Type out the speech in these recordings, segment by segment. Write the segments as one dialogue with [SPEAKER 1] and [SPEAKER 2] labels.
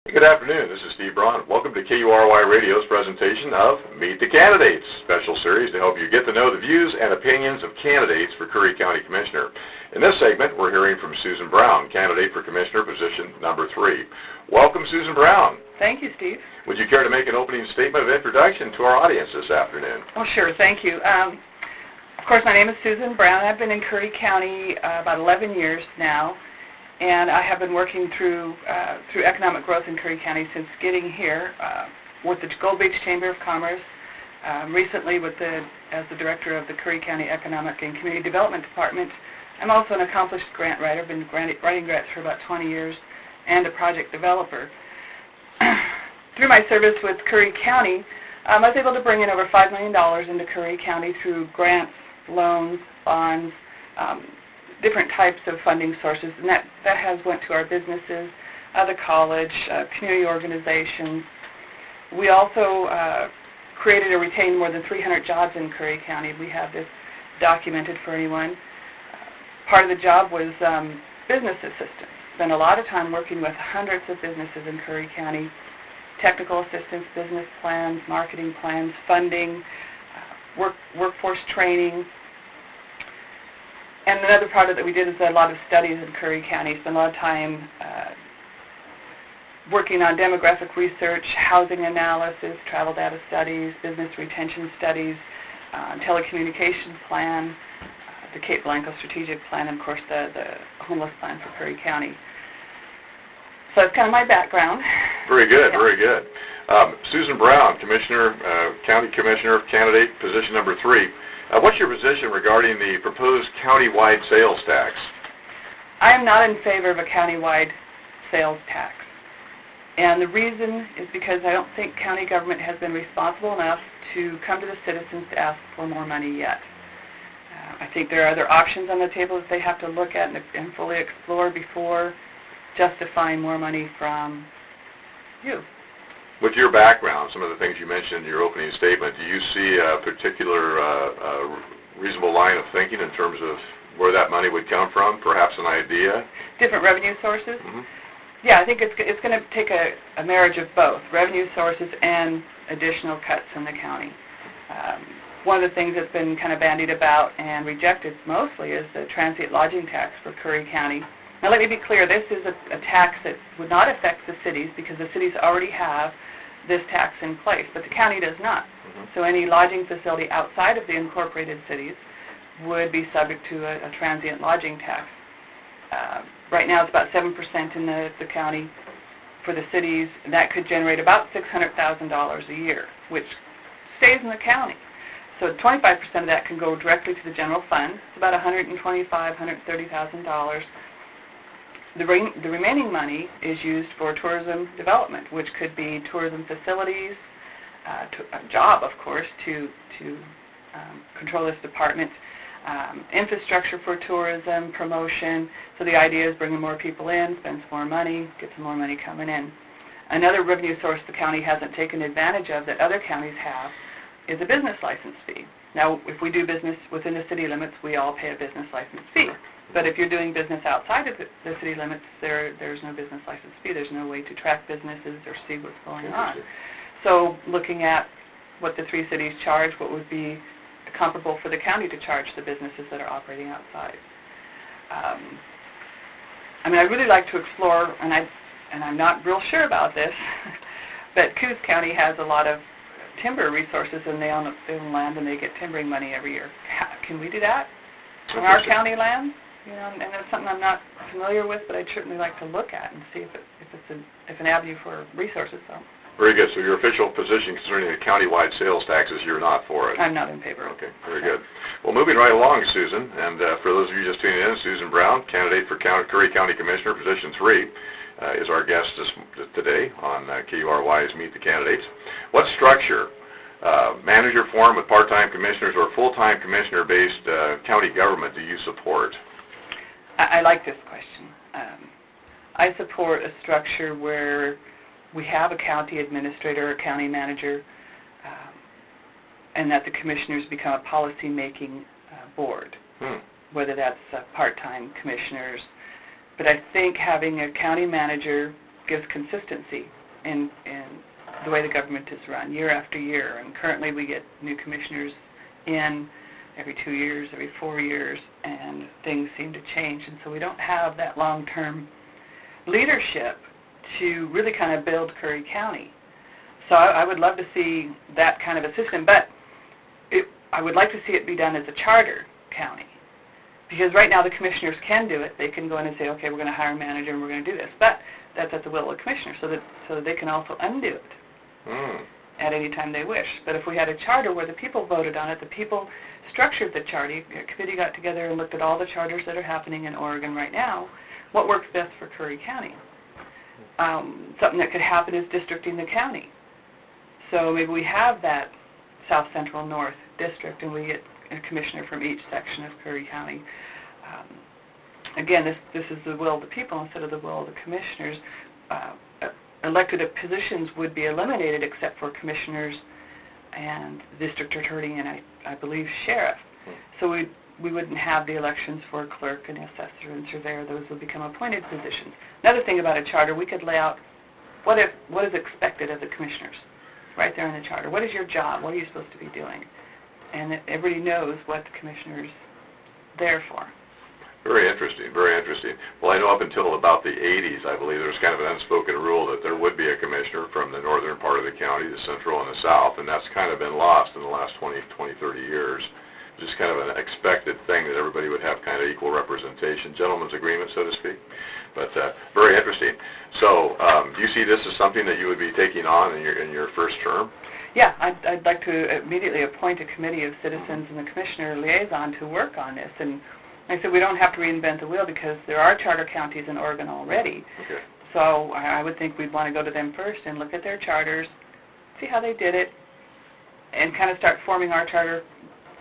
[SPEAKER 1] Good afternoon. This is Steve Braun. Welcome to KURY Radio's presentation of Meet the Candidates, special series to help you get to know the views and opinions of candidates for Kury County Commissioner. In this segment, we're hearing from Susan Brown, candidate for Commissioner, position number 3. Welcome, Susan Brown.
[SPEAKER 2] Thank you, Steve.
[SPEAKER 1] Would you care to make an opening statement of introduction to our audience this afternoon?
[SPEAKER 2] Oh, sure. Thank you. Of course, my name is Susan Brown. I've been in Kury County about 11 years now. And I have been working through economic growth in Kury County since getting here with the Gold Beach Chamber of Commerce, recently as the director of the Kury County Economic and Community Development Department. I'm also an accomplished grant writer, been writing grants for about 20 years, and a project developer. Through my service with Kury County, I was able to bring in over $5 million into Kury County through grants, loans, bonds, different types of funding sources, and that has went to our businesses, the college, community organizations. We also created or retained more than 300 jobs in Kury County. We have this documented for anyone. Part of the job was business assistance. Spent a lot of time working with hundreds of businesses in Kury County, technical assistance, business plans, marketing plans, funding, workforce training. And another part of that we did is a lot of studies in Kury County. Spent a lot of time working on demographic research, housing analysis, travel data studies, business retention studies, telecommunications plan, the Cape Blanco strategic plan, and of course the homeless plan for Kury County. So that's kind of my background.
[SPEAKER 1] Very good, yeah. Very good. Susan Brown, Commissioner, County Commissioner, candidate, position number 3. What's your position regarding the proposed county-wide sales tax?
[SPEAKER 2] I am not in favor of a county-wide sales tax. And the reason is because I don't think county government has been responsible enough to come to the citizens to ask for more money yet. I think there are other options on the table that they have to look at and fully explore before justifying more money from you.
[SPEAKER 1] With your background, some of the things you mentioned in your opening statement, do you see a particular reasonable line of thinking in terms of where that money would come from, perhaps an idea?
[SPEAKER 2] Different revenue sources?
[SPEAKER 1] Mm-hmm.
[SPEAKER 2] Yeah, I think it's going to take a marriage of both, revenue sources and additional cuts in the county. One of the things that's been kind of bandied about and rejected mostly is the transient lodging tax for Kury County. Now let me be clear, this is a tax that would not affect the cities because the cities already have this tax in place, but the county does not. Mm-hmm. So any lodging facility outside of the incorporated cities would be subject to a transient lodging tax. Right now it's about 7% in the county. For the cities, and that could generate about $600,000 a year, which stays in the county. So 25% of that can go directly to the general fund. It's about $125,000, $130,000. The remaining money is used for tourism development, which could be tourism facilities, a job, of course, to control this department, infrastructure for tourism, promotion. So the idea is bringing more people in, spend some more money, get some more money coming in. Another revenue source the county hasn't taken advantage of that other counties have is a business license fee. Now, if we do business within the city limits, we all pay a business license fee. But if you're doing business outside of the city limits, there's no business license fee. There's no way to track businesses or see what's going on. So looking at what the 3 cities charge, what would be comparable for the county to charge the businesses that are operating outside. I mean, I'd really like to explore, and I'm not real sure about this, but Coos County has a lot of timber resources, and they own land, and they get timbering money every year. Can we do that on our county land? You know, and that's something I'm not familiar with, but I'd certainly like to look at and see if it's an avenue for resources. So.
[SPEAKER 1] Very good. So your official position concerning the county-wide sales taxes, you're not for it?
[SPEAKER 2] I'm not in favor.
[SPEAKER 1] Okay, very good. Well, moving right along, Susan, and for those of you just tuning in, Susan Brown, candidate for Kury County Commissioner, position 3, is our guest today on KURY's Meet the Candidates. What structure, manager form with part-time commissioners or full-time commissioner-based county government do you support?
[SPEAKER 2] I like this question. I support a structure where we have a county administrator or county manager, and that the commissioners become a policy-making board, whether that's part-time commissioners. But I think having a county manager gives consistency in the way the government is run year after year. And currently we get new commissioners in every 2 years, every 4 years, and things seem to change. And so we don't have that long-term leadership to really kind of build Curry County. So I would love to see that kind of a system, but I would like to see it be done as a charter county. Because right now the commissioners can do it. They can go in and say, okay, we're going to hire a manager and we're going to do this. But that's at the will of the commissioner, so that they can also undo it at any time they wish. But if we had a charter where the people voted on it, the people structured the charter, a committee got together and looked at all the charters that are happening in Oregon right now, what works best for Curry County? Something that could happen is districting the county. So maybe we have that South Central North district and we get a commissioner from each section of Curry County. Again, this is the will of the people instead of the will of the commissioners. Elected positions would be eliminated except for commissioners and district attorney and I believe sheriff. So we wouldn't have the elections for clerk and assessor and surveyor. Those would become appointed positions. Another thing about a charter, we could lay out what is expected of the commissioners right there in the charter. What is your job? What are you supposed to be doing? And everybody knows what the commissioner's there for.
[SPEAKER 1] Very interesting, very interesting. Well, I know up until about the 80s, I believe, there was kind of an unspoken rule that there would be a commissioner from the northern part of the county, the central and the south, and that's kind of been lost in the last 20, 30 years. Just kind of an expected thing that everybody would have kind of equal representation, gentleman's agreement, so to speak. But very interesting. So do you see this as something that you would be taking on in your first term?
[SPEAKER 2] Yeah, I'd like to immediately appoint a committee of citizens and the commissioner liaison to work on this. And I said we don't have to reinvent the wheel because there are charter counties in Oregon already.
[SPEAKER 1] Okay.
[SPEAKER 2] So I would think we'd want to go to them first and look at their charters, see how they did it, and kind of start forming our charter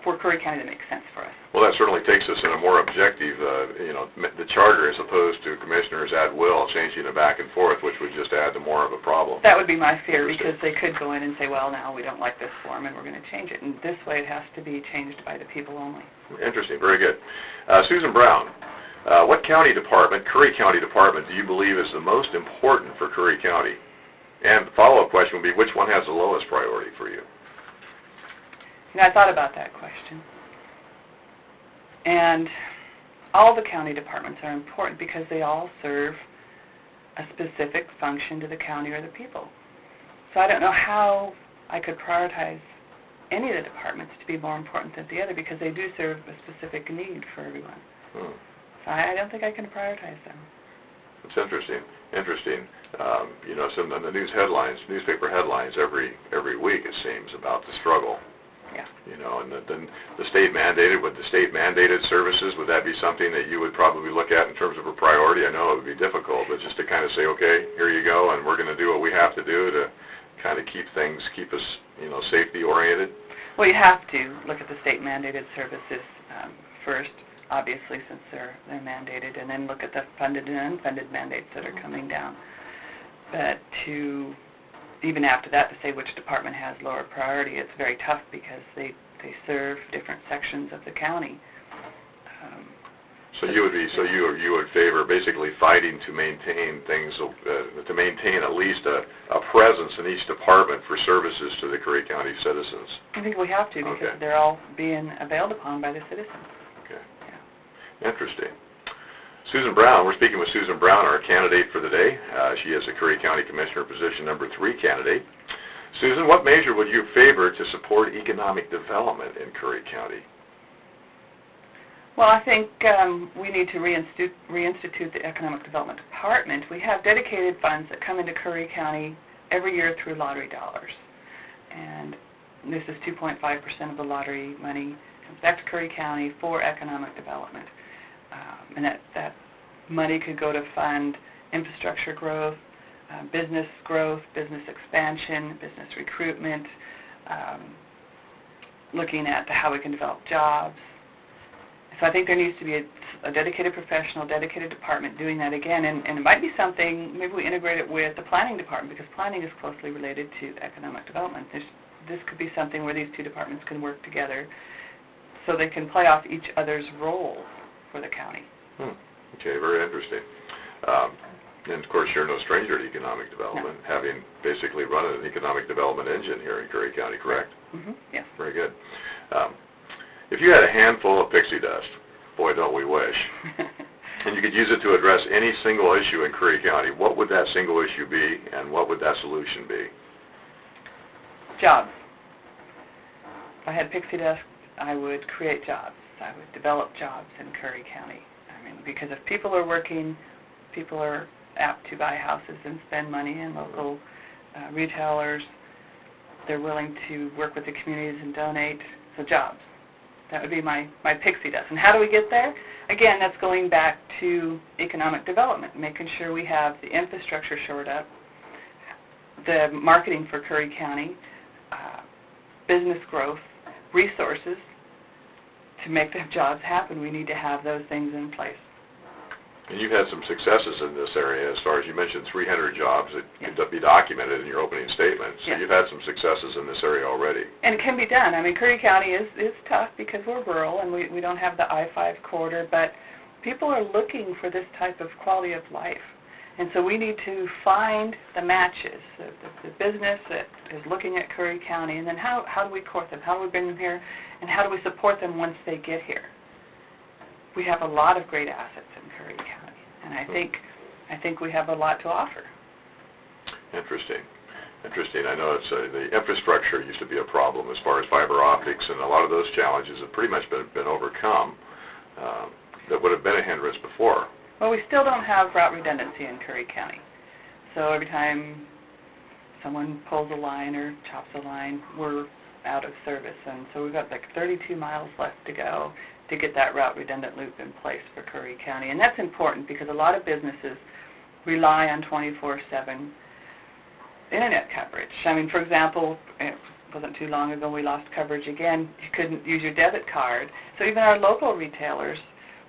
[SPEAKER 2] for Curry County that makes sense for us.
[SPEAKER 1] Well, that certainly takes us in a more objective, the charter as opposed to commissioners at will changing it back and forth, which would just add to more of a problem.
[SPEAKER 2] That would be my fear because they could go in and say, well, now we don't like this form and we're going to change it. And this way it has to be changed by the people only.
[SPEAKER 1] Interesting. Very good. Susan Brown, what county department, Curry County Department, do you believe is the most important for Curry County? And the follow-up question would be, which one has the lowest priority for you?
[SPEAKER 2] I thought about that question. And all the county departments are important because they all serve a specific function to the county or the people. So I don't know how I could prioritize any of the departments to be more important than the other because they do serve a specific need for everyone. So I don't think I can prioritize them.
[SPEAKER 1] It's interesting. Interesting. Some of the newspaper headlines every week, it seems, about the struggle.
[SPEAKER 2] Yeah.
[SPEAKER 1] And the state mandated, would the state mandated services, would that be something that you would probably look at in terms of a priority? I know it would be difficult, but just to kind of say, okay, here you go, and we're going to do what we have to do to kind of keep us, safety oriented?
[SPEAKER 2] Well, you have to look at the state mandated services first, obviously, since they're mandated, and then look at the funded and unfunded mandates that are coming down. But even after that, to say which department has lower priority, it's very tough because they serve different sections of the county.
[SPEAKER 1] So you would favor basically fighting to maintain things, to maintain at least a presence in each department for services to the Curry County citizens.
[SPEAKER 2] I think we have to because they're all being availed upon by the citizens.
[SPEAKER 1] Okay. Yeah. Interesting. Susan Brown, we're speaking with Susan Brown, our candidate for the day. She is a Curry County Commissioner position number 3 candidate. Susan, what measure would you favor to support economic development in Curry County?
[SPEAKER 2] Well, I think we need to reinstitute the Economic Development Department. We have dedicated funds that come into Curry County every year through lottery dollars. And this is 2.5% of the lottery money comes back to Curry County for economic development. And that money could go to fund infrastructure growth, business growth, business expansion, business recruitment, looking at how we can develop jobs. So I think there needs to be a dedicated professional, dedicated department doing that again. And it might be something, maybe we integrate it with the planning department because planning is closely related to economic development. This could be something where these two departments can work together so they can play off each other's roles for the county.
[SPEAKER 1] Okay, very interesting. And of course, you're no stranger to economic development, having basically run an economic development engine here in Curry County, correct?
[SPEAKER 2] Mm-hmm. Yes.
[SPEAKER 1] Very good. If you had a handful of pixie dust, boy, don't we wish, and you could use it to address any single issue in Curry County, what would that single issue be, and what would that solution be?
[SPEAKER 2] Jobs. If I had pixie dust, I would create jobs. I would develop jobs in Curry County. I mean, because if people are working, people are apt to buy houses and spend money, and local retailers, they're willing to work with the communities and donate. So jobs. That would be my pixie dust. And how do we get there? Again, that's going back to economic development, making sure we have the infrastructure shored up, the marketing for Curry County, business growth, resources. To make the jobs happen, we need to have those things in place.
[SPEAKER 1] And you've had some successes in this area, as far as you mentioned 300 jobs that could be documented in your opening statement. So you've had some successes in this area already.
[SPEAKER 2] And it can be done. I mean, Curry County is tough because we're rural and we don't have the I-5 corridor, but people are looking for this type of quality of life. And so we need to find the matches, the business that is looking at Curry County, and then how do we court them? How do we bring them here? And how do we support them once they get here? We have a lot of great assets in Curry County, and I think we have a lot to offer.
[SPEAKER 1] Interesting. I know it's the infrastructure used to be a problem as far as fiber optics, and a lot of those challenges have pretty much been overcome that would have been a hindrance before.
[SPEAKER 2] Well, we still don't have route redundancy in Curry County. So every time someone pulls a line or chops a line, we're out of service. And so we've got like 32 miles left to go to get that route redundant loop in place for Curry County. And that's important because a lot of businesses rely on 24/7 internet coverage. I mean, for example, it wasn't too long ago we lost coverage again. You couldn't use your debit card. So even our local retailers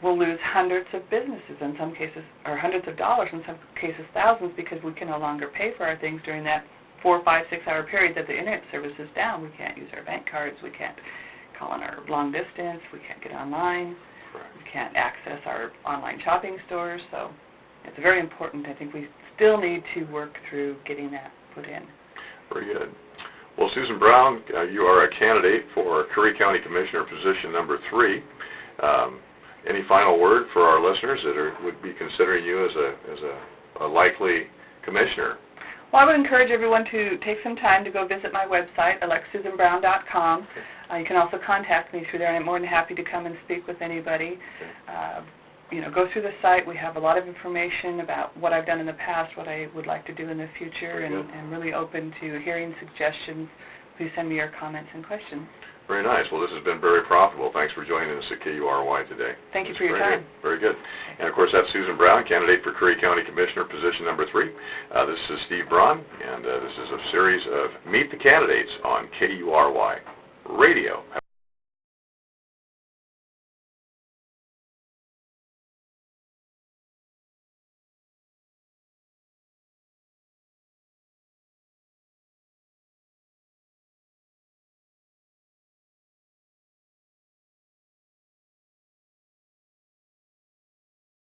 [SPEAKER 2] will lose hundreds of businesses in some cases, or hundreds of dollars, in some cases thousands, because we can no longer pay for our things during that 4, 5, 6 hour period that the internet service is down. We can't use our bank cards, we can't call on our long distance, we can't get online, we can't access our online shopping stores, so it's very important. I think we still need to work through getting that put in.
[SPEAKER 1] Very good. Well, Susan Brown, you are a candidate for Curry County Commissioner position number 3. Any final word for our listeners that would be considering you as a likely commissioner?
[SPEAKER 2] Well, I would encourage everyone to take some time to go visit my website, electsusanbrown.com. You can also contact me through there, and I'm more than happy to come and speak with anybody. Go through the site. We have a lot of information about what I've done in the past, what I would like to do in the future, and really open to hearing suggestions. Please send me your comments and questions.
[SPEAKER 1] Very nice. Well, this has been very profitable. Thanks for joining us at KURY today.
[SPEAKER 2] Thank you for your time.
[SPEAKER 1] Very good. And, of course, that's Susan Brown, candidate for Curry County Commissioner, position number 3. This is Steve Braun, and this is a series of Meet the Candidates on KURY Radio.